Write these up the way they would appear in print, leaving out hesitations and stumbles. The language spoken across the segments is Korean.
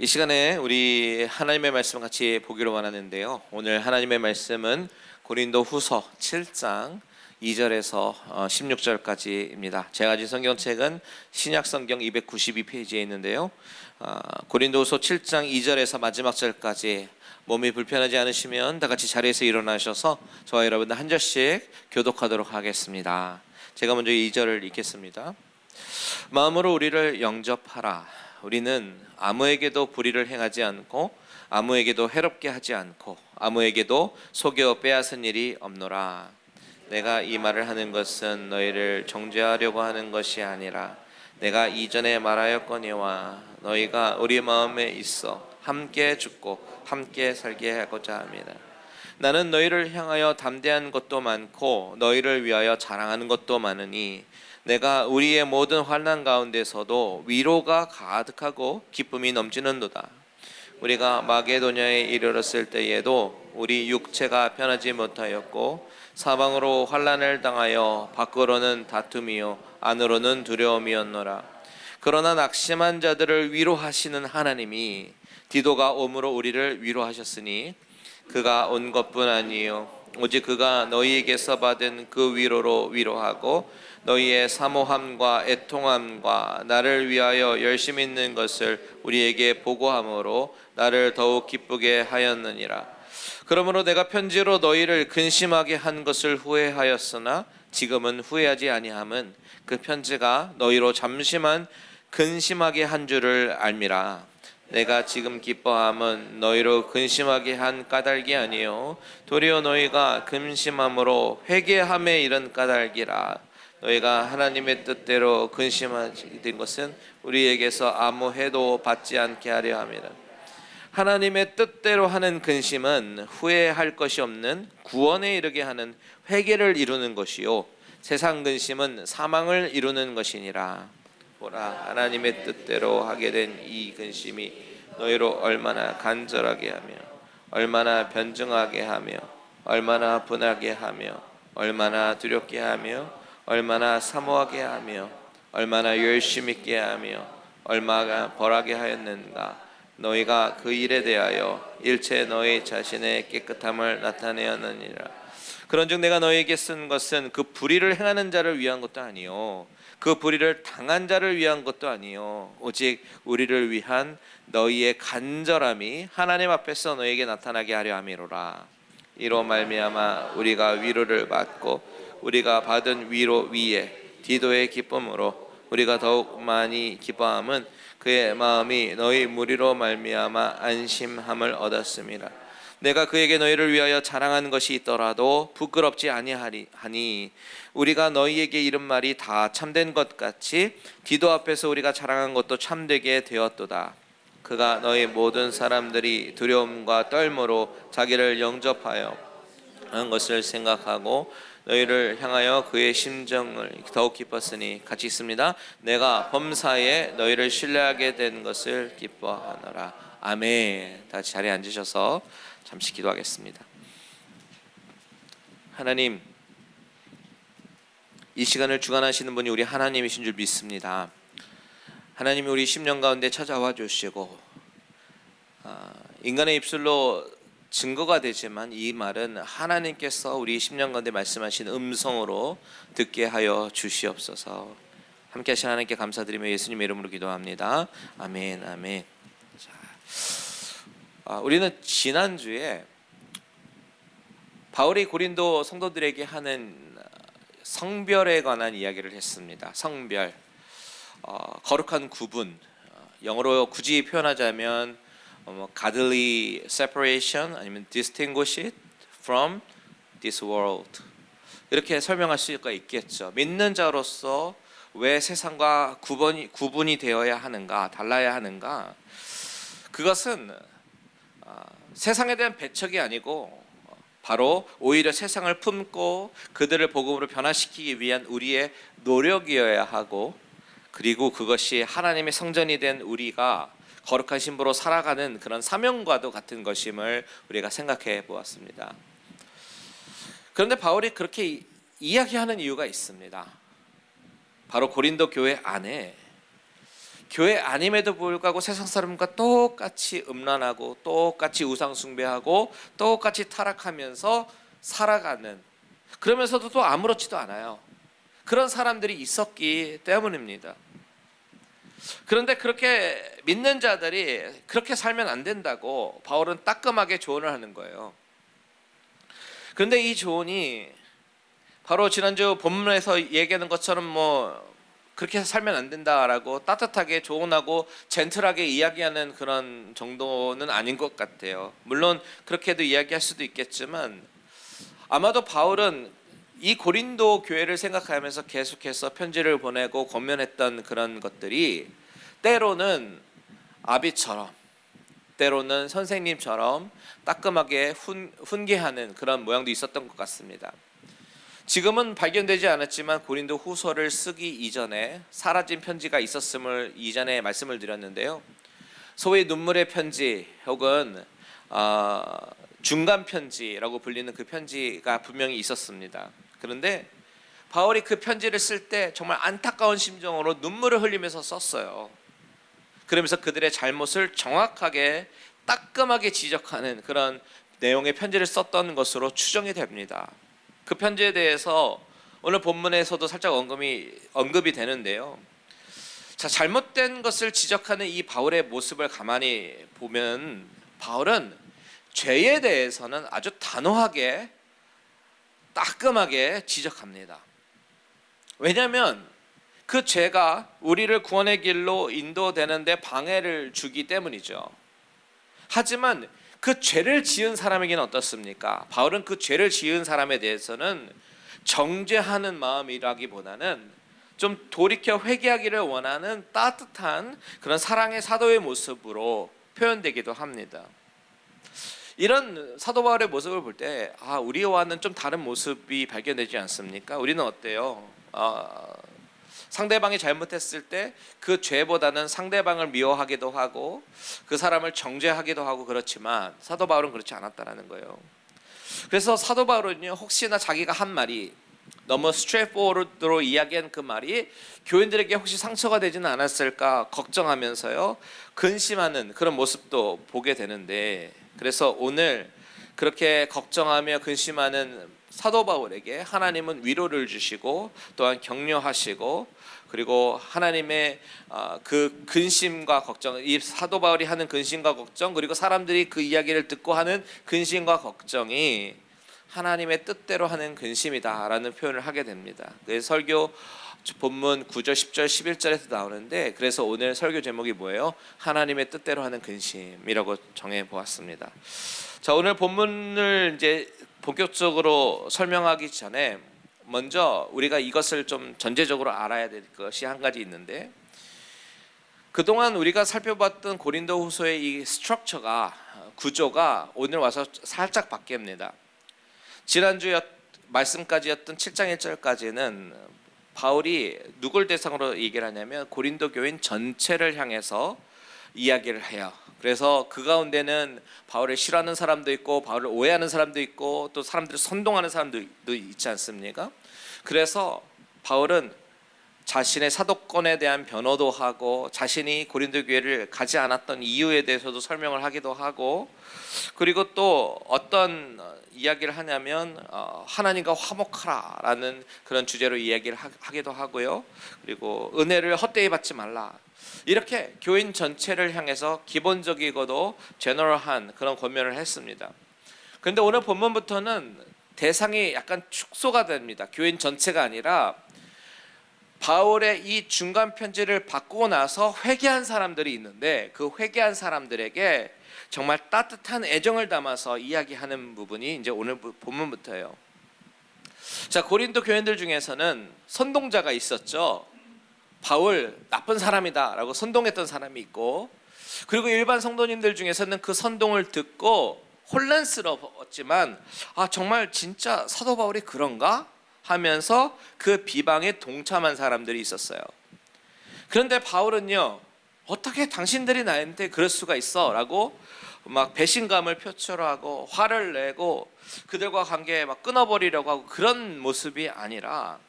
이 시간에 우리 하나님의 말씀 같이 보기로 원하는데요. 오늘 하나님의 말씀은 고린도 후서 7장 2절에서 16절까지입니다. 제가 가진 성경책은 신약성경 292페이지에 있는데요. 고린도 후서 7장 2절에서 마지막 절까지 몸이 불편하지 않으시면 다 같이 자리에서 일어나셔서 저와 여러분들 한 절씩 교독하도록 하겠습니다. 제가 먼저 2절을 읽겠습니다. 마음으로 우리를 영접하라. 우리는 아무에게도 불의를 행하지 않고 아무에게도 해롭게 하지 않고 아무에게도 속여 빼앗은 일이 없노라. 내가 이 말을 하는 것은 너희를 정죄하려고 하는 것이 아니라 내가 이전에 말하였거니와 너희가 우리 마음에 있어 함께 죽고 함께 살게 하고자 합니다. 나는 너희를 향하여 담대한 것도 많고 너희를 위하여 자랑하는 것도 많으니 내가 우리의 모든 환난 가운데서도 위로가 가득하고 기쁨이 넘치는도다. 우리가 마게도냐에 이르렀을 때에도 우리 육체가 편하지 못하였고 사방으로 환난을 당하여 밖으로는 다툼이요 안으로는 두려움이었노라. 그러나 낙심한 자들을 위로하시는 하나님이 디도가 옴으로 우리를 위로하셨으니 그가 온 것뿐 아니요 오직 그가 너희에게서 받은 그 위로로 위로하고 너희의 사모함과 애통함과 나를 위하여 열심히 있는 것을 우리에게 보고함으로 나를 더욱 기쁘게 하였느니라. 그러므로 내가 편지로 너희를 근심하게 한 것을 후회하였으나 지금은 후회하지 아니함은 그 편지가 너희로 잠시만 근심하게 한 줄을 알미라. 내가 지금 기뻐함은 너희로 근심하게 한 까닭이 아니요 도리어 너희가 근심함으로 회개함에 이른 까닭이라. 너희가 하나님의 뜻대로 근심하게 된 것은 우리에게서 아무 해도 받지 않게 하려 함이라. 하나님의 뜻대로 하는 근심은 후회할 것이 없는 구원에 이르게 하는 회개를 이루는 것이요 세상 근심은 사망을 이루는 것이니라. 보라, 하나님의 뜻대로 하게 된 이 근심이 너희로 얼마나 간절하게 하며 얼마나 변증하게 하며 얼마나 분하게 하며 얼마나 두렵게 하며 얼마나 사모하게 하며 얼마나 열심히 있게 하며 얼마나 벌하게 하였는가. 너희가 그 일에 대하여 일체 너희 자신의 깨끗함을 나타내었느니라. 그런즉 내가 너희에게 쓴 것은 그 불의를 행하는 자를 위한 것도 아니요 그 불의를 당한 자를 위한 것도 아니요 오직 우리를 위한 너희의 간절함이 하나님 앞에서 너희에게 나타나게 하려 함이로라. 이로 말미암아 우리가 위로를 받고 우리가 받은 위로 위에 디도의 기쁨으로 우리가 더욱 많이 기뻐함은 그의 마음이 너희 무리로 말미암아 안심함을 얻었습니다. 내가 그에게 너희를 위하여 자랑하는 것이 있더라도 부끄럽지 아니하니 우리가 너희에게 이른 말이 다 참된 것 같이 디도 앞에서 우리가 자랑한 것도 참되게 되었도다. 그가 너희 모든 사람들이 두려움과 떨므로 자기를 영접하여 하는 것을 생각하고 너희를 향하여 그의 심정을 더욱 기뻤으니 같이 있습니다. 내가 범사에 너희를 신뢰하게 된 것을 기뻐하노라. 아멘. 다시 자리에 앉으셔서 잠시 기도하겠습니다. 하나님, 이 시간을 주관하시는 분이 우리 하나님이신 줄 믿습니다. 하나님이 우리 심령 가운데 찾아와 주시고 인간의 입술로 증거가 되지만 이 말은 하나님께서 우리 심령 가운데 말씀하신 음성으로 듣게 하여 주시옵소서. 함께 하신 하나님께 감사드리며 예수님의 이름으로 기도합니다. 아멘. 아멘. 우리는 지난주에 바울이 고린도 성도들에게 하는 성별에 관한 이야기를 했습니다. 성별, 거룩한 구분, 영어로 굳이 표현하자면 godly separation 아니면 distinguish it from this world 이렇게 설명할 수가 있겠죠. 믿는 자로서 왜 세상과 구분이 되어야 하는가, 달라야 하는가? 그것은 세상에 대한 배척이 아니고 바로 오히려 세상을 품고 그들을 복음으로 변화시키기 위한 우리의 노력이어야 하고 그리고 그것이 하나님의 성전이 된 우리가 거룩한 신부로 살아가는 그런 사명과도 같은 것임을 우리가 생각해 보았습니다. 그런데 바울이 그렇게 이야기하는 이유가 있습니다. 바로 고린도 교회 안에 교회 아님에도 불구하고 세상 사람과 똑같이 음란하고 똑같이 우상 숭배하고 똑같이 타락하면서 살아가는, 그러면서도 또 아무렇지도 않아요. 그런 사람들이 있었기 때문입니다. 그런데 그렇게 믿는 자들이 그렇게 살면 안 된다고 바울은 따끔하게 조언을 하는 거예요. 그런데 이 조언이 바로 지난주 본문에서 얘기하는 것처럼 그렇게 살면 안 된다라고 따뜻하게 조언하고 젠틀하게 이야기하는 그런 정도는 아닌 것 같아요. 물론 그렇게도 이야기할 수도 있겠지만 아마도 바울은 이 고린도 교회를 생각하면서 계속해서 편지를 보내고 권면했던 그런 것들이 때로는 아비처럼, 때로는 선생님처럼 따끔하게 훈계하는 그런 모양도 있었던 것 같습니다. 지금은 발견되지 않았지만 고린도 후서를 쓰기 이전에 사라진 편지가 있었음을 이전에 말씀을 드렸는데요. 소위 눈물의 편지 혹은 중간 편지라고 불리는 그 편지가 분명히 있었습니다. 그런데 바울이 그 편지를 쓸 때 정말 안타까운 심정으로 눈물을 흘리면서 썼어요. 그러면서 그들의 잘못을 정확하게 따끔하게 지적하는 그런 내용의 편지를 썼던 것으로 추정이 됩니다. 그 편지에 대해서 오늘 본문에서도 살짝 언급이 되는데요. 자, 잘못된 것을 지적하는 이 바울의 모습을 가만히 보면 바울은 죄에 대해서는 아주 단호하게 따끔하게 지적합니다. 왜냐하면 그 죄가 우리를 구원의 길로 인도되는데 방해를 주기 때문이죠. 하지만 그 죄를 지은 사람에게는 어떻습니까? 바울은 그 죄를 지은 사람에 대해서는 정죄하는 마음이라기보다는 좀 돌이켜 회개하기를 원하는 따뜻한 그런 사랑의 사도의 모습으로 표현되기도 합니다. 이런 사도 바울의 모습을 볼 때 우리와는 좀 다른 모습이 발견되지 않습니까? 우리는 어때요? 상대방이 잘못했을 때 그 죄보다는 상대방을 미워하기도 하고 그 사람을 정죄하기도 하고 그렇지만 사도 바울은 그렇지 않았다는 거예요. 그래서 사도 바울은요, 혹시나 자기가 한 말이 너무 스트레이트포워드로 이야기한 그 말이 교인들에게 혹시 상처가 되지는 않았을까 걱정하면서요 근심하는 그런 모습도 보게 되는데, 그래서 오늘 그렇게 걱정하며 근심하는 사도 바울에게 하나님은 위로를 주시고 또한 격려하시고, 그리고 하나님의 그 근심과 걱정, 이 사도 바울이 하는 근심과 걱정, 그리고 사람들이 그 이야기를 듣고 하는 근심과 걱정이 하나님의 뜻대로 하는 근심이다라는 표현을 하게 됩니다. 그래서 설교 본문 9절, 10절, 11절에서 나오는데, 그래서 오늘 설교 제목이 뭐예요? 하나님의 뜻대로 하는 근심이라고 정해 보았습니다. 자, 오늘 본문을 이제 본격적으로 설명하기 전에 먼저 우리가 이것을 좀 전제적으로 알아야 될 것이 한 가지 있는데, 그동안 우리가 살펴봤던 고린도후서의 이 스트럭처가, 구조가 오늘 와서 살짝 바뀝니다. 지난주 말씀까지였던 7장 1절까지는 바울이 누굴 대상으로 얘기를 하냐면 고린도 교인 전체를 향해서 이야기를 해요. 그래서 그 가운데는 바울을 싫어하는 사람도 있고 바울을 오해하는 사람도 있고 또 사람들을 선동하는 사람도 있지 않습니까? 그래서 바울은 자신의 사도권에 대한 변호도 하고 자신이 고린도 교회를 가지 않았던 이유에 대해서도 설명을 하기도 하고, 그리고 또 어떤 이야기를 하냐면 하나님과 화목하라라는 그런 주제로 이야기를 하기도 하고요. 그리고 은혜를 헛되이 받지 말라, 이렇게 교인 전체를 향해서 기본적이고도 제너럴한 그런 권면을 했습니다. 그런데 오늘 본문부터는 대상이 약간 축소가 됩니다. 교인 전체가 아니라 바울의 이 중간 편지를 받고 나서 회개한 사람들이 있는데 그 회개한 사람들에게 정말 따뜻한 애정을 담아서 이야기하는 부분이 이제 오늘 본문부터예요. 자, 고린도 교인들 중에서는 선동자가 있었죠. 바울 나쁜 사람이다 라고 선동했던 사람이 있고, 그리고 일반 성도님들 중에서는 그 선동을 듣고 혼란스러웠지만 정말 진짜 사도 바울이 그런가 하면서 그 비방에 동참한 사람들이 있었어요. 그런데 바울은요, 어떻게 당신들이 나한테 그럴 수가 있어 라고 막 배신감을 표출하고 화를 내고 그들과 관계 막 끊어버리려고 하고 그런 모습이 아니라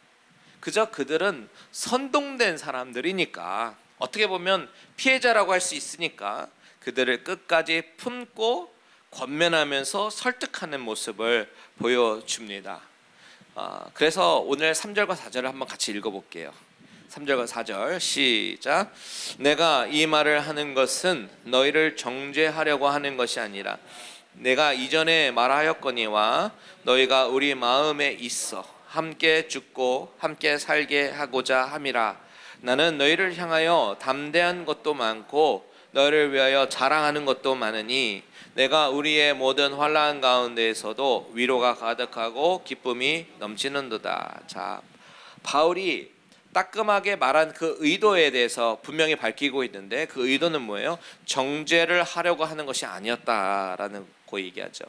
그저 그들은 선동된 사람들이니까 어떻게 보면 피해자라고 할 수 있으니까 그들을 끝까지 품고 권면하면서 설득하는 모습을 보여줍니다. 그래서 오늘 3절과 4절을 한번 같이 읽어볼게요. 3절과 4절 시작. 내가 이 말을 하는 것은 너희를 정죄하려고 하는 것이 아니라 내가 이전에 말하였거니와 너희가 우리 마음에 있어 함께 죽고 함께 살게 하고자 함이라. 나는 너희를 향하여 담대한 것도 많고 너희를 위하여 자랑하는 것도 많으니 내가 우리의 모든 환난 가운데에서도 위로가 가득하고 기쁨이 넘치는도다. 자, 바울이 따끔하게 말한 그 의도에 대해서 분명히 밝히고 있는데 그 의도는 뭐예요? 정죄를 하려고 하는 것이 아니었다라는 거 얘기하죠.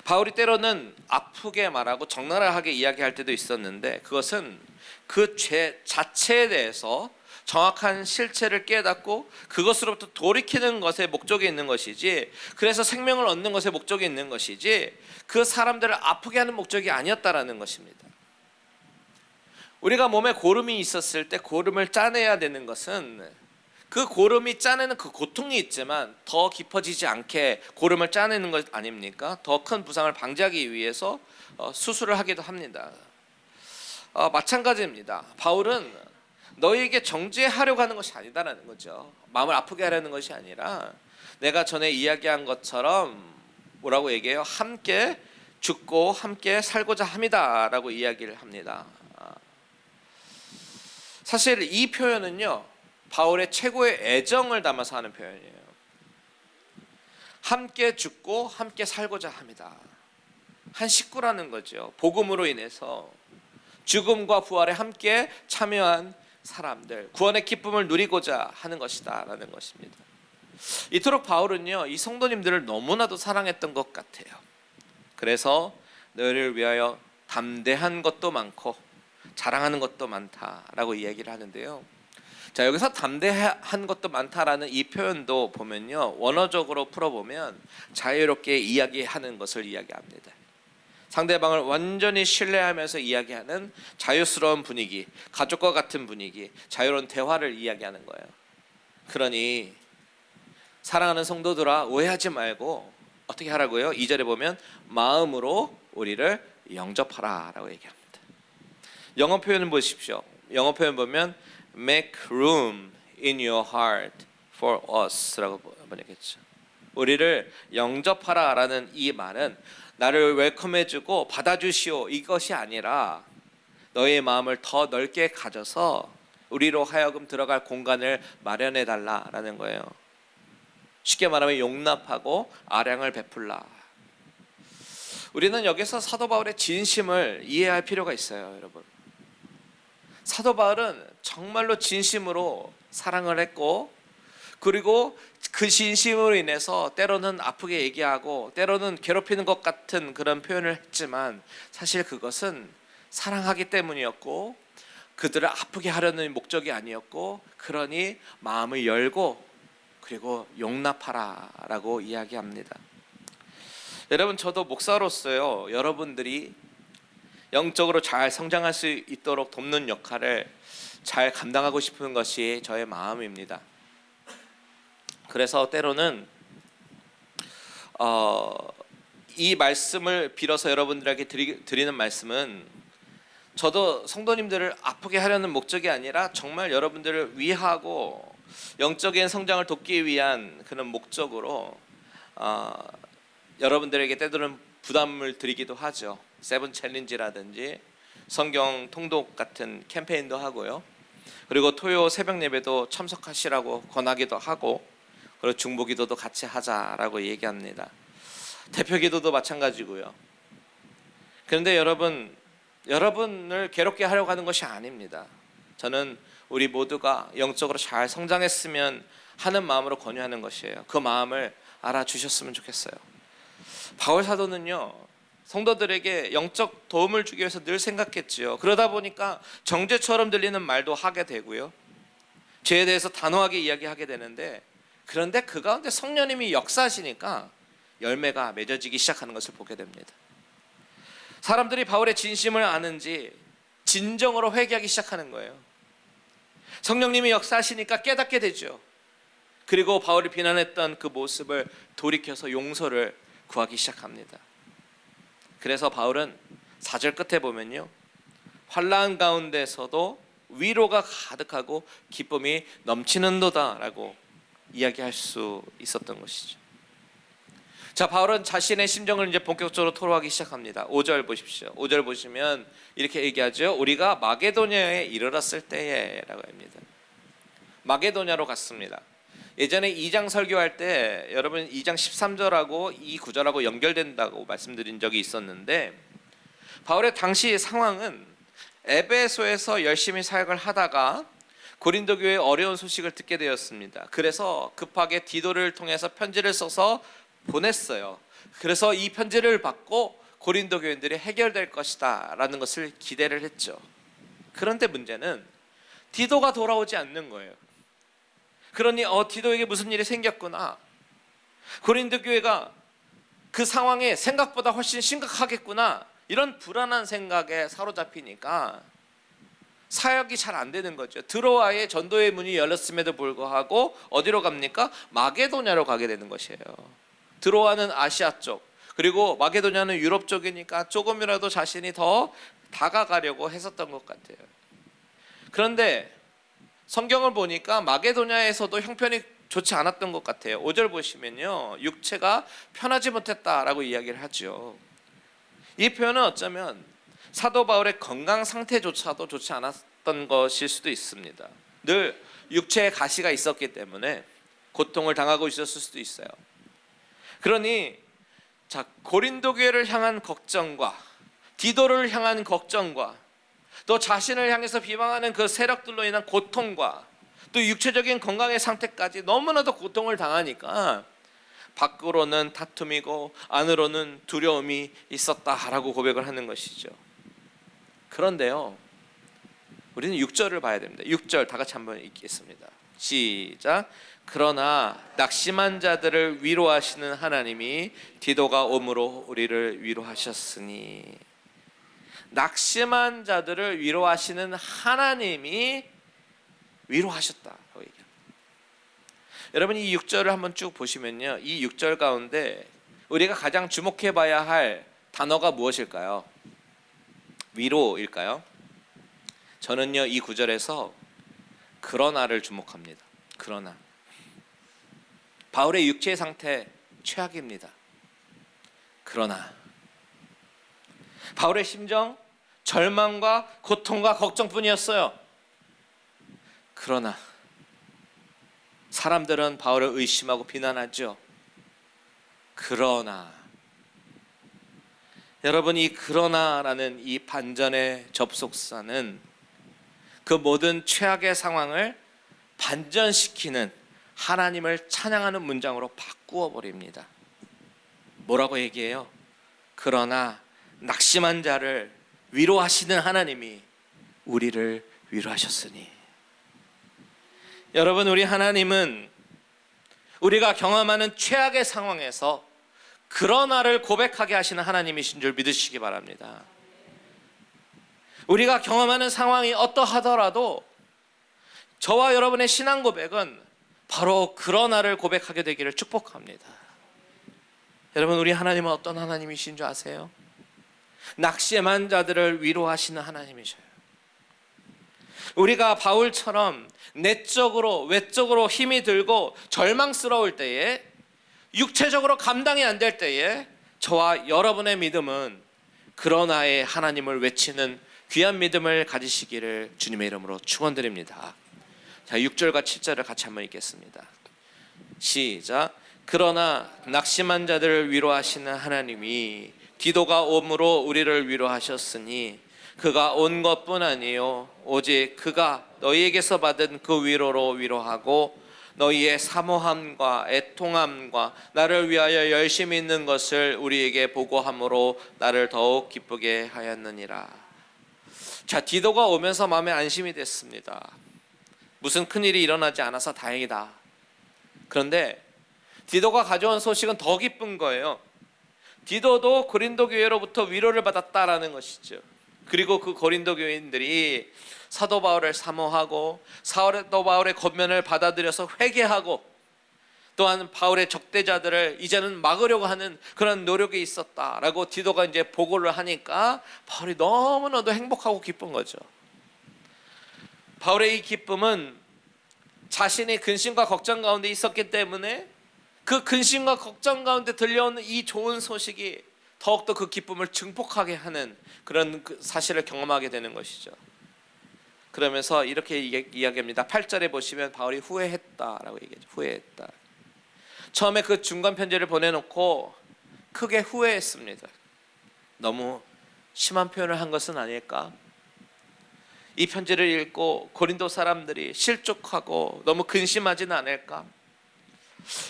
바울이 때로는 아프게 말하고 적나라하게 이야기할 때도 있었는데 그것은 그 죄 자체에 대해서 정확한 실체를 깨닫고 그것으로부터 돌이키는 것에 목적이 있는 것이지, 그래서 생명을 얻는 것에 목적이 있는 것이지 그 사람들을 아프게 하는 목적이 아니었다라는 것입니다. 우리가 몸에 고름이 있었을 때 고름을 짜내야 되는 것은 그 고름이 짜내는 그 고통이 있지만 더 깊어지지 않게 고름을 짜내는 것 아닙니까? 더 큰 부상을 방지하기 위해서 수술을 하기도 합니다. 마찬가지입니다. 바울은 너희에게 정죄하려고 하는 것이 아니다라는 거죠. 마음을 아프게 하려는 것이 아니라 내가 전에 이야기한 것처럼 뭐라고 얘기해요? 함께 죽고 함께 살고자 함이다라고 이야기를 합니다. 사실 이 표현은요, 바울의 최고의 애정을 담아서 하는 표현이에요. 함께 죽고 함께 살고자 합니다. 한 식구라는 거죠. 복음으로 인해서 죽음과 부활에 함께 참여한 사람들, 구원의 기쁨을 누리고자 하는 것이다 라는 것입니다. 이토록 바울은요, 이 성도님들을 너무나도 사랑했던 것 같아요. 그래서 너희를 위하여 담대한 것도 많고 자랑하는 것도 많다라고 이야기를 하는데요. 자, 여기서 담대한 것도 많다라는 이 표현도 보면요, 원어적으로 풀어보면 자유롭게 이야기하는 것을 이야기합니다. 상대방을 완전히 신뢰하면서 이야기하는 자유스러운 분위기, 가족과 같은 분위기, 자유로운 대화를 이야기하는 거예요. 그러니 사랑하는 성도들아, 오해하지 말고 어떻게 하라고요? 2절에 보면 마음으로 우리를 영접하라 라고 얘기합니다. 영어 표현을 보십시오. 영어 표현 보면 make room in your heart for us 라고 번역했죠. 우리를 영접하라 라는 이 말은 나를 웰컴해주고 받아주시오 이것이 아니라 너의 마음을 더 넓게 가져서 우리로 하여금 들어갈 공간을 마련해 달라라는 거예요. 쉽게 말하면 용납하고 아량을 베풀라. 우리는 여기서 사도 바울의 진심을 이해할 필요가 있어요, 여러분. 사도 바울은 정말로 진심으로 사랑을 했고, 그리고 그 진심으로 인해서 때로는 아프게 얘기하고 때로는 괴롭히는 것 같은 그런 표현을 했지만 사실 그것은 사랑하기 때문이었고 그들을 아프게 하려는 목적이 아니었고, 그러니 마음을 열고 그리고 용납하라 라고 이야기합니다. 여러분, 저도 목사로서요, 여러분들이 영적으로 잘 성장할 수 있도록 돕는 역할을 잘 감당하고 싶은 것이 저의 마음입니다. 그래서 때로는 이 말씀을 빌어서 여러분들에게 드리는 말씀은 저도 성도님들을 아프게 하려는 목적이 아니라 정말 여러분들을 위하고 영적인 성장을 돕기 위한 그런 목적으로 여러분들에게 때로는 부담을 드리기도 하죠. 세븐 챌린지라든지 성경 통독 같은 캠페인도 하고요. 그리고 토요 새벽 예배도 참석하시라고 권하기도 하고, 그리고 중보기도도 같이 하자라고 얘기합니다. 대표기도도 마찬가지고요. 그런데 여러분을 괴롭게 하려고 하는 것이 아닙니다. 저는 우리 모두가 영적으로 잘 성장했으면 하는 마음으로 권유하는 것이에요. 그 마음을 알아주셨으면 좋겠어요. 바울 사도는요, 성도들에게 영적 도움을 주기 위해서 늘 생각했지요. 그러다 보니까 정죄처럼 들리는 말도 하게 되고요, 죄에 대해서 단호하게 이야기하게 되는데, 그런데 그 가운데 성령님이 역사하시니까 열매가 맺어지기 시작하는 것을 보게 됩니다. 사람들이 바울의 진심을 아는지 진정으로 회개하기 시작하는 거예요. 성령님이 역사하시니까 깨닫게 되죠. 그리고 바울이 비난했던 그 모습을 돌이켜서 용서를 구하기 시작합니다. 그래서 바울은 4절 끝에 보면요, 환난 가운데서도 위로가 가득하고 기쁨이 넘치는도다라고 이야기할 수 있었던 것이죠. 자, 바울은 자신의 심정을 이제 본격적으로 토로하기 시작합니다. 5절 보십시오. 5절 보시면 이렇게 얘기하죠. 우리가 마게도냐에 이르렀을 때에라고 합니다. 마게도냐로 갔습니다. 예전에 2장 설교할 때 여러분 2장 13절하고 이 구절하고 연결된다고 말씀드린 적이 있었는데, 바울의 당시 상황은 에베소에서 열심히 사역을 하다가 고린도 교회의 어려운 소식을 듣게 되었습니다. 그래서 급하게 디도를 통해서 편지를 써서 보냈어요. 그래서 이 편지를 받고 고린도 교인들이 해결될 것이다 라는 것을 기대를 했죠. 그런데 문제는 디도가 돌아오지 않는 거예요. 그러니 디도에게 무슨 일이 생겼구나, 고린도 교회가 그 상황에 생각보다 훨씬 심각하겠구나, 이런 불안한 생각에 사로잡히니까 사역이 잘 안 되는 거죠. 드로아의 전도의 문이 열렸음에도 불구하고 어디로 갑니까? 마게도냐로 가게 되는 것이에요. 드로아는 아시아 쪽, 그리고 마게도냐는 유럽 쪽이니까 조금이라도 자신이 더 다가가려고 했었던 것 같아요. 그런데 성경을 보니까 마게도냐에서도 형편이 좋지 않았던 것 같아요. 5절 보시면요, 육체가 편하지 못했다라고 이야기를 하죠. 이 표현은 어쩌면 사도 바울의 건강 상태조차도 좋지 않았던 것일 수도 있습니다. 늘 육체에 가시가 있었기 때문에 고통을 당하고 있었을 수도 있어요. 그러니 자, 고린도 교회를 향한 걱정과 디도를 향한 걱정과 또 자신을 향해서 비방하는 그 세력들로 인한 고통과 또 육체적인 건강의 상태까지 너무나도 고통을 당하니까 밖으로는 다툼이고 안으로는 두려움이 있었다라고 고백을 하는 것이죠. 그런데요, 우리는 6절을 봐야 됩니다. 6절 다 같이 한번 읽겠습니다. 시작. 그러나 낙심한 자들을 위로하시는 하나님이 디도가 옴으로 우리를 위로하셨으니, 낙심한 자들을 위로하시는 하나님이 위로하셨다고 얘기합니다. 여러분, 이 6절을 한번 쭉 보시면요, 이 6절 가운데 우리가 가장 주목해 봐야 할 단어가 무엇일까요? 위로일까요? 저는요, 이 구절에서 그러나를 주목합니다. 그러나 바울의 육체의 상태 최악입니다. 그러나 바울의 심정 절망과 고통과 걱정뿐이었어요. 그러나 사람들은 바울을 의심하고 비난하죠. 그러나 여러분, 이 그러나라는 이 반전의 접속사는 그 모든 최악의 상황을 반전시키는 하나님을 찬양하는 문장으로 바꾸어 버립니다. 뭐라고 얘기해요? 그러나 낙심한 자를 위로하시는 하나님이 우리를 위로하셨으니. 여러분, 우리 하나님은 우리가 경험하는 최악의 상황에서 그러나를 고백하게 하시는 하나님이신 줄 믿으시기 바랍니다. 우리가 경험하는 상황이 어떠하더라도 저와 여러분의 신앙 고백은 바로 그러나를 고백하게 되기를 축복합니다. 여러분, 우리 하나님은 어떤 하나님이신 줄 아세요? 낙심한 자들을 위로하시는 하나님이셔요. 우리가 바울처럼 내적으로 외적으로 힘이 들고 절망스러울 때에, 육체적으로 감당이 안 될 때에 저와 여러분의 믿음은 그러나의 하나님을 외치는 귀한 믿음을 가지시기를 주님의 이름으로 축원드립니다. 자, 6절과 7절을 같이 한번 읽겠습니다. 시작. 그러나 낙심한 자들을 위로하시는 하나님이 디도가 옴으로 우리를 위로하셨으니 그가 온 것뿐 아니요 오직 그가 너희에게서 받은 그 위로로 위로하고 너희의 사모함과 애통함과 나를 위하여 열심히 있는 것을 우리에게 보고함으로 나를 더욱 기쁘게 하였느니라. 자, 디도가 오면서 마음에 안심이 됐습니다. 무슨 큰일이 일어나지 않아서 다행이다. 그런데 디도가 가져온 소식은 더 기쁜 거예요. 디도도 고린도 교회로부터 위로를 받았다라는 것이죠. 그리고 그 고린도 교인들이 사도 바울을 사모하고 사도 바울의 권면을 받아들여서 회개하고 또한 바울의 적대자들을 이제는 막으려고 하는 그런 노력이 있었다라고 디도가 이제 보고를 하니까 바울이 너무나도 행복하고 기쁜 거죠. 바울의 이 기쁨은 자신의 근심과 걱정 가운데 있었기 때문에 그 근심과 걱정 가운데 들려오는 이 좋은 소식이 더욱더 그 기쁨을 증폭하게 하는 그런 사실을 경험하게 되는 것이죠. 그러면서 이렇게 이야기합니다. 8절에 보시면 바울이 후회했다라고 얘기하죠. 후회했다. 처음에 그 중간 편지를 보내놓고 크게 후회했습니다. 너무 심한 표현을 한 것은 아닐까? 이 편지를 읽고 고린도 사람들이 실족하고 너무 근심하지는 않을까?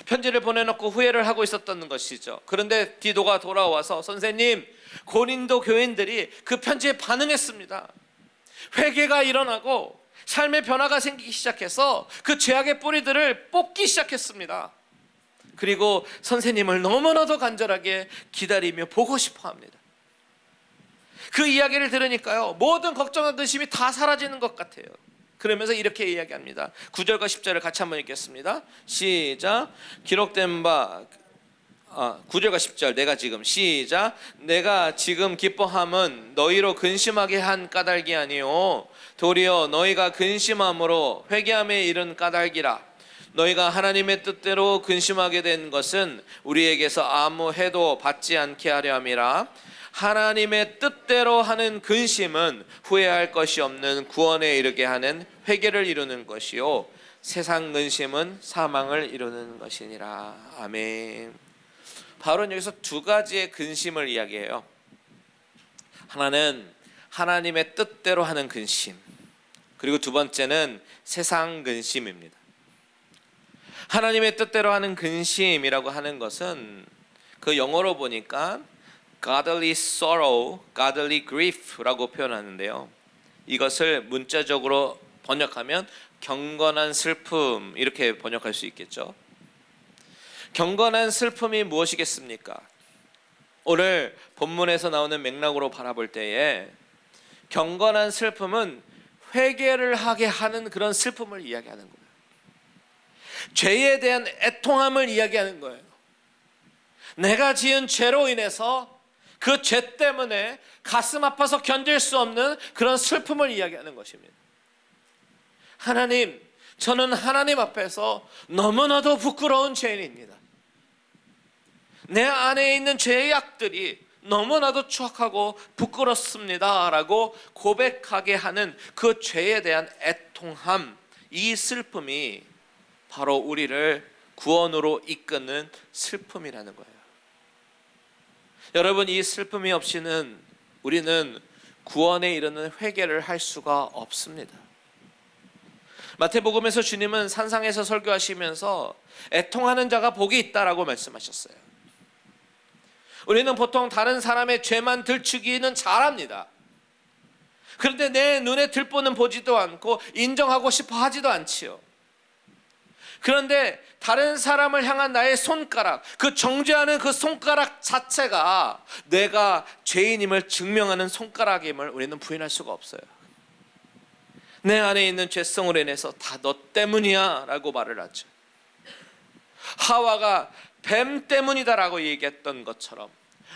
편지를 보내놓고 후회를 하고 있었던 것이죠. 그런데 디도가 돌아와서 선생님, 고린도 교인들이 그 편지에 반응했습니다. 회개가 일어나고 삶의 변화가 생기기 시작해서 그 죄악의 뿌리들을 뽑기 시작했습니다. 그리고 선생님을 너무나도 간절하게 기다리며 보고 싶어 합니다. 그 이야기를 들으니까요, 모든 걱정과 근심이 다 사라지는 것 같아요. 그러면서 이렇게 이야기합니다. 9절과 10절을 같이 한번 읽겠습니다. 시작. 기록된 바 9절과 10절 내가 지금 기뻐함은 너희로 근심하게 한 까닭이 아니요 도리어 너희가 근심함으로 회개함에 이른 까닭이라. 너희가 하나님의 뜻대로 근심하게 된 것은 우리에게서 아무 해도 받지 않게 하려 함이라. 하나님의 뜻대로 하는 근심은 후회할 것이 없는 구원에 이르게 하는 회개를 이루는 것이요 세상 근심은 사망을 이루는 것이니라. 아멘. 바울은 여기서 두 가지의 근심을 이야기해요. 하나는 하나님의 뜻대로 하는 근심, 그리고 두 번째는 세상 근심입니다. 하나님의 뜻대로 하는 근심이라고 하는 것은 그 영어로 보니까 godly sorrow, godly grief라고 표현하는데요. 이것을 문자적으로 번역하면 경건한 슬픔 이렇게 번역할 수 있겠죠. 경건한 슬픔이 무엇이겠습니까? 오늘 본문에서 나오는 맥락으로 바라볼 때에 경건한 슬픔은 회개를 하게 하는 그런 슬픔을 이야기하는 거예요. 죄에 대한 애통함을 이야기하는 거예요. 내가 지은 죄로 인해서 그 죄 때문에 가슴 아파서 견딜 수 없는 그런 슬픔을 이야기하는 것입니다. 하나님, 저는 하나님 앞에서 너무나도 부끄러운 죄인입니다. 내 안에 있는 죄악들이 너무나도 추악하고 부끄럽습니다 라고 고백하게 하는 그 죄에 대한 애통함, 이 슬픔이 바로 우리를 구원으로 이끄는 슬픔이라는 거예요. 여러분, 이 슬픔이 없이는 우리는 구원에 이르는 회개를 할 수가 없습니다. 마태복음에서 주님은 산상에서 설교하시면서 애통하는 자가 복이 있다라고 말씀하셨어요. 우리는 보통 다른 사람의 죄만 들추기는 잘합니다. 그런데 내 눈에 들보는 보지도 않고 인정하고 싶어 하지도 않지요. 그런데 다른 사람을 향한 나의 손가락, 그 정죄하는 그 손가락 자체가 내가 죄인임을 증명하는 손가락임을 우리는 부인할 수가 없어요. 내 안에 있는 죄성으로 인해서 다 너 때문이야 라고 말을 하죠. 하와가 뱀 때문이다라고 얘기했던 것처럼,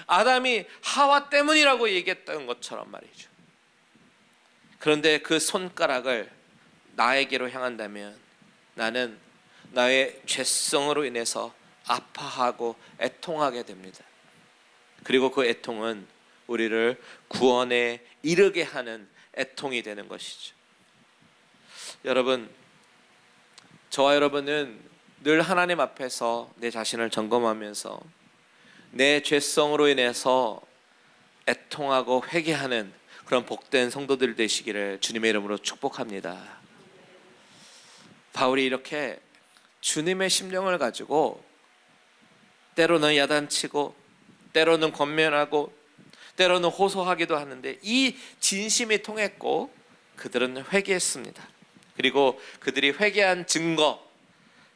아담이 하와 때문이라고 얘기했던 것처럼 말이죠. 그런데 그 손가락을 나에게로 향한다면 나는 나의 죄성으로 인해서 아파하고 애통하게 됩니다. 그리고 그 애통은 우리를 구원에 이르게 하는 애통이 되는 것이죠. 여러분, 저와 여러분은 늘 하나님 앞에서 내 자신을 점검하면서 내 죄성으로 인해서 애통하고 회개하는 그런 복된 성도들 되시기를 주님의 이름으로 축복합니다. 바울이 이렇게 주님의 심령을 가지고 때로는 야단치고 때로는 권면하고 때로는 호소하기도 하는데 이 진심이 통했고 그들은 회개했습니다. 그리고 그들이 회개한 증거,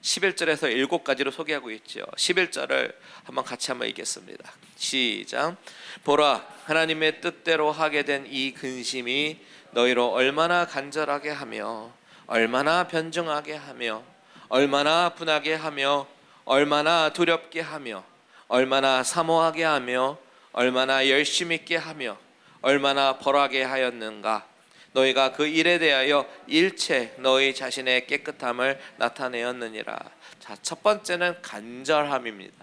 11절에서 7가지로 소개하고 있죠. 11절을 한번 읽겠습니다. 시작. 보라, 하나님의 뜻대로 하게 된 이 근심이 너희로 얼마나 간절하게 하며 얼마나 변증하게 하며 얼마나 분하게 하며 얼마나 두렵게 하며 얼마나 사모하게 하며 얼마나 열심 있게 하며 얼마나 벌하게 하였는가. 너희가 그 일에 대하여 일체 너희 자신의 깨끗함을 나타내었느니라. 자, 첫 번째는 간절함입니다.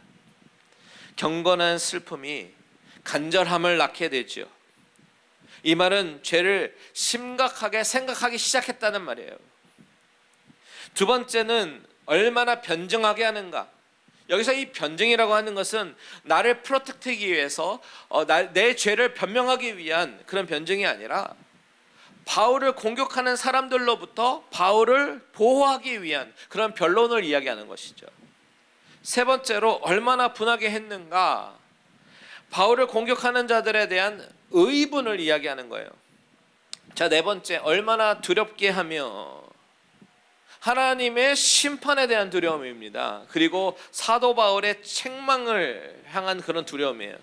경건한 슬픔이 간절함을 낳게 되죠. 이 말은 죄를 심각하게 생각하기 시작했다는 말이에요. 두 번째는 얼마나 변증하게 하는가. 여기서 이 변증이라고 하는 것은 나를 프로텍트하기 위해서 내 죄를 변명하기 위한 그런 변증이 아니라 바울을 공격하는 사람들로부터 바울을 보호하기 위한 그런 변론을 이야기하는 것이죠. 세 번째로 얼마나 분하게 했는가. 바울을 공격하는 자들에 대한 의분을 이야기하는 거예요. 자, 네 번째, 얼마나 두렵게 하며 하나님의 심판에 대한 두려움입니다. 그리고 사도 바울의 책망을 향한 그런 두려움이에요.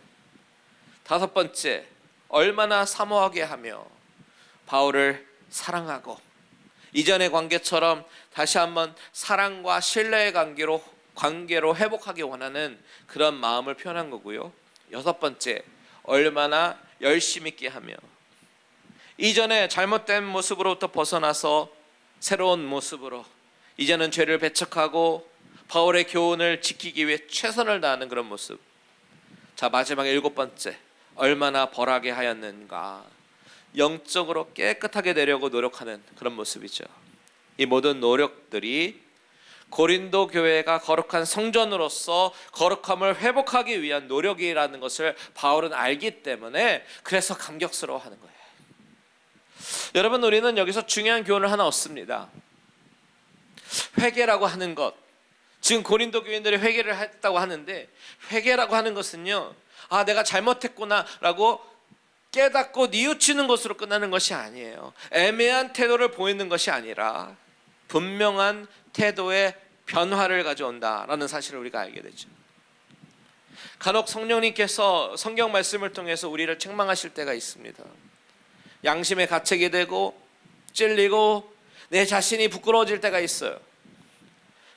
다섯 번째, 얼마나 사모하게 하며 바울을 사랑하고 이전의 관계처럼 다시 한번 사랑과 신뢰의 관계로 회복하기 원하는 그런 마음을 표현한 거고요. 여섯 번째, 얼마나 열심 있게 하며 이전에 잘못된 모습으로부터 벗어나서 새로운 모습으로 이제는 죄를 배척하고 바울의 교훈을 지키기 위해 최선을 다하는 그런 모습. 자, 마지막 일곱 번째, 얼마나 벌하게 하였는가. 영적으로 깨끗하게 되려고 노력하는 그런 모습이죠. 이 모든 노력들이 고린도 교회가 거룩한 성전으로서 거룩함을 회복하기 위한 노력이라는 것을 바울은 알기 때문에 그래서 감격스러워하는 거예요. 여러분, 우리는 여기서 중요한 교훈을 하나 얻습니다. 회개라고 하는 것, 지금 고린도 교인들이 회개를 했다고 하는데 회개라고 하는 것은요, 내가 잘못했구나 라고 깨닫고 뉘우치는 것으로 끝나는 것이 아니에요. 애매한 태도를 보이는 것이 아니라 분명한 태도의 변화를 가져온다라는 사실을 우리가 알게 되죠. 간혹 성령님께서 성경 말씀을 통해서 우리를 책망하실 때가 있습니다. 양심의 가책이 되고 찔리고 내 자신이 부끄러워질 때가 있어요.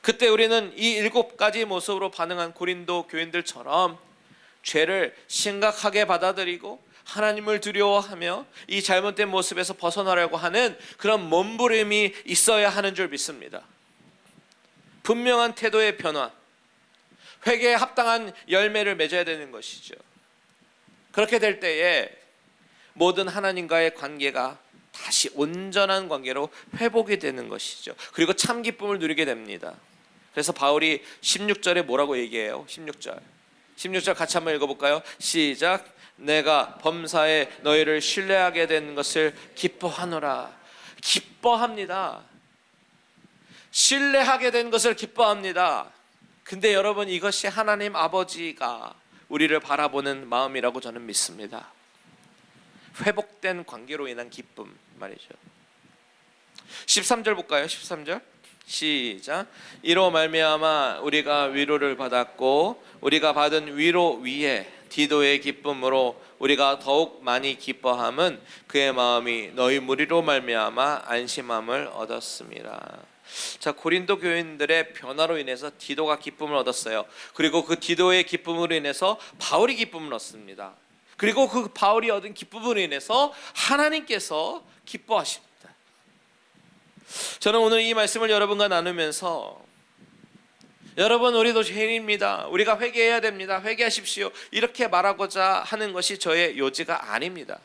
그때 우리는 이 7가지 모습으로 반응한 고린도 교인들처럼 죄를 심각하게 받아들이고 하나님을 두려워하며 이 잘못된 모습에서 벗어나려고 하는 그런 몸부림이 있어야 하는 줄 믿습니다. 분명한 태도의 변화, 회개에 합당한 열매를 맺어야 되는 것이죠. 그렇게 될 때에 모든 하나님과의 관계가 다시 온전한 관계로 회복이 되는 것이죠. 그리고 참 기쁨을 누리게 됩니다. 그래서 바울이 16절에 뭐라고 얘기해요? 16절 같이 한번 읽어볼까요? 시작. 내가 범사에 너희를 신뢰하게 된 것을 기뻐하노라. 기뻐합니다. 신뢰하게 된 것을 기뻐합니다. 근데 여러분, 이것이 하나님 아버지가 우리를 바라보는 마음이라고 저는 믿습니다. 회복된 관계로 인한 기쁨 말이죠. 13절 볼까요? 13절 시작. 이로 말미암아 우리가 위로를 받았고 우리가 받은 위로 위에 디도의 기쁨으로 우리가 더욱 많이 기뻐함은 그의 마음이 너희 무리로 말미암아 안심함을 얻었습니다. 자, 고린도 교인들의 변화로 인해서 디도가 기쁨을 얻었어요. 그리고 그 디도의 기쁨으로 인해서 바울이 기쁨을 얻습니다. 그리고 그 바울이 얻은 기쁨으로 인해서 하나님께서 기뻐하십니다. 저는 오늘 이 말씀을 여러분과 나누면서 여러분, 우리도 죄인입니다. 우리가 회개해야 됩니다. 회개하십시오. 이렇게 말하고자 하는 것이 저의 요지가 아닙니다.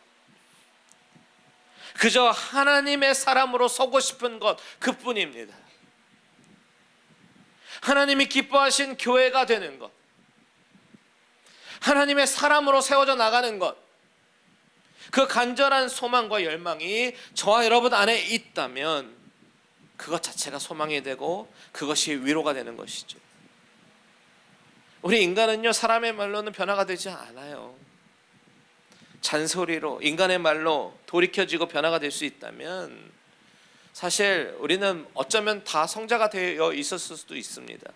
그저 하나님의 사람으로 서고 싶은 것 그뿐입니다. 하나님이 기뻐하신 교회가 되는 것, 하나님의 사람으로 세워져 나가는 것, 그 간절한 소망과 열망이 저와 여러분 안에 있다면 그것 자체가 소망이 되고 그것이 위로가 되는 것이죠. 우리 인간은요, 사람의 말로는 변화가 되지 않아요. 잔소리로 인간의 말로 돌이켜지고 변화가 될 수 있다면 사실 우리는 어쩌면 다 성자가 되어 있었을 수도 있습니다.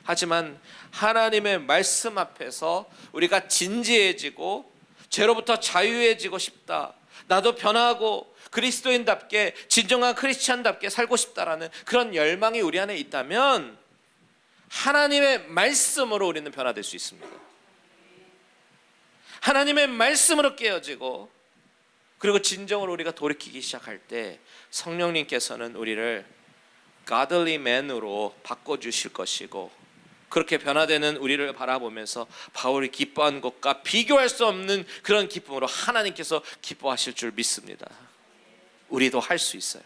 하지만 하나님의 말씀 앞에서 우리가 진지해지고 죄로부터 자유해지고 싶다, 나도 변화하고 그리스도인답게 진정한 크리스찬답게 살고 싶다라는 그런 열망이 우리 안에 있다면 하나님의 말씀으로 우리는 변화될 수 있습니다. 하나님의 말씀으로 깨어지고 그리고 진정으로 우리가 돌이키기 시작할 때 성령님께서는 우리를 godly man으로 바꿔주실 것이고, 그렇게 변화되는 우리를 바라보면서 바울이 기뻐한 것과 비교할 수 없는 그런 기쁨으로 하나님께서 기뻐하실 줄 믿습니다. 우리도 할 수 있어요.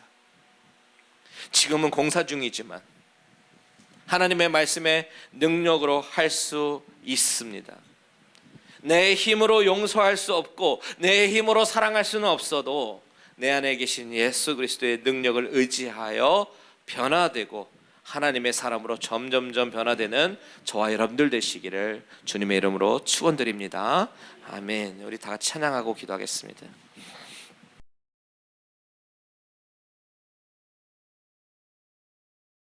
지금은 공사 중이지만 하나님의 말씀의 능력으로 할 수 있습니다. 내 힘으로 용서할 수 없고 내 힘으로 사랑할 수는 없어도 내 안에 계신 예수 그리스도의 능력을 의지하여 변화되고 하나님의 사람으로 점점점 변화되는 저와 여러분들 되시기를 주님의 이름으로 축원드립니다. 아멘. 우리 다 같이 찬양하고 기도하겠습니다.